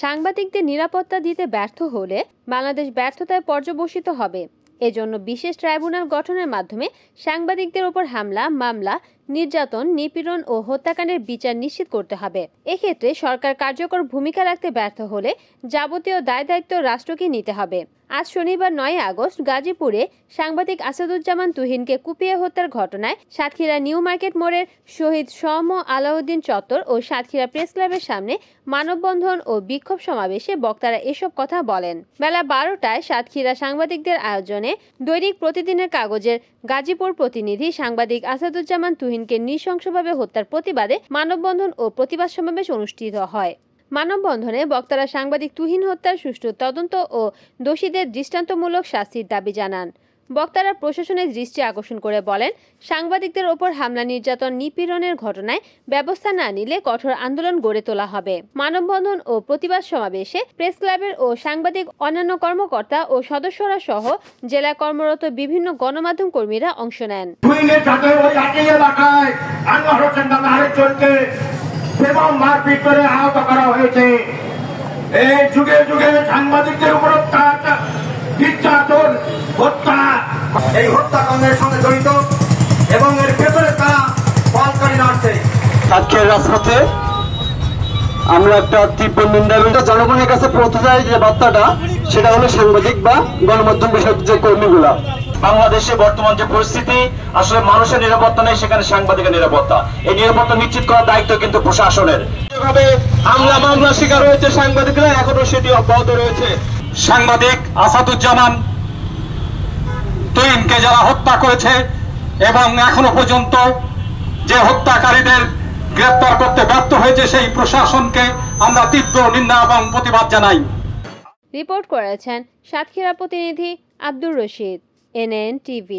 সাংবাদিকদের নিরাপত্তা দিতে ব্যর্থ হলে বাংলাদেশ ব্যর্থতায় পর্যবসিত হবে। এজন্য বিশেষ ট্রাইব্যুনাল গঠনের মাধ্যমে সাংবাদিকদের উপর হামলা, মামলা, নির্যাতন, নিপীড়ন ও হত্যাকাণ্ডের বিচার নিশ্চিত করতে হবে। এক্ষেত্রে সরকার কার্যকর ভূমিকা রাখতে ব্যর্থ হলে যাবতীয় দায়-দায়িত্ব রাষ্ট্রকে নিতে হবে। আজ শনিবার 9 আগস্ট গাজীপুরে সাংবাদিক আসাদুজ্জামান তুহিনকে কুপিয়ে হত্যার ঘটনায় সাতক্ষীরা নিউ মার্কেট মোড়ের শহীদ শম আলাউদ্দিন চত্বর ও সাতক্ষীরা প্রেস ক্লাবের সামনে মানববন্ধন ও বিক্ষোভ সমাবেশে বক্তারা এসব কথা বলেন। বেলা 12টায় সাতক্ষীরা সাংবাদিকদের আয়োজনে দৈনিক প্রতিদিনের কাগজের গাজীপুর প্রতিনিধি সাংবাদিক আসাদুজ্জামান তুহিনকে নৃশংসভাবে হত্যার প্রতিবাদে মানববন্ধন ও প্রতিবাদ সমাবেশ অনুষ্ঠিত হয়। মানববন্ধনে বক্তারা সাংবাদিক তুহিন হত্যার সুষ্ঠু তদন্ত ও দোষীদের দৃষ্টান্তমূলক শাস্তির দাবি জানান। বক্তারা প্রশাসনের দৃষ্টি আকর্ষণ করে বলেন, সাংবাদিকদের ওপর হামলা, নির্যাতন, নিপীড়নের ঘটনায় ব্যবস্থা না নিলে কঠোর আন্দোলন গড়ে তোলা হবে। মানববন্ধন ও প্রতিবাদ সমাবেশে প্রেস ক্লাবের ও সাংবাদিক, অন্যান্য কর্মকর্তা ও সদস্যরা সহ জেলায় কর্মরত বিভিন্ন গণমাধ্যম কর্মীরা অংশ নেন। মারপিট করে আহত করা হয়েছে। এই যুগে যুগে সাংবাদিকদের উপর নির্যাতন, হত্যা, এই হত্যাকাণ্ডের সঙ্গে জড়িত এবং এর ভেতরে তারা পালকারী আছে। আজকের রাজপথে আমরা একটা তীব্র নিন্দা জনগণের কাছে পৌঁছে যায় যে বার্তাটা, সেটা হলো সাংবাদিক বা গণমাধ্যম বিষয়ক যে কর্মীগুলা। বাংলাদেশে বর্তমান যে পরিস্থিতি, আসলে মানুষের নিরাপত্তা নেই, সেখানে সাংবাদিকের নিরাপত্তা। এই নিরাপত্তা নিশ্চিত করার দায়িত্ব কিন্তু প্রশাসনের। যেভাবে হামলা মামলা শিকার হয়েছে সাংবাদিকরা, এখনো সেটি অব্যাহত রয়েছে। সাংবাদিক আসাদুজ্জামান তুহিনকে যারা হত্যা করেছে এবং এখনো পর্যন্ত যে হত্যাকারীদের গ্রেপ্তার করতে ব্যর্থ হয়েছে, সেই প্রশাসনকে আমরা তীব্র নিন্দা এবং প্রতিবাদ জানাই। রিপোর্ট করেছেন সাতক্ষীরা প্রতিনিধি আব্দুর রশিদ, NN TV।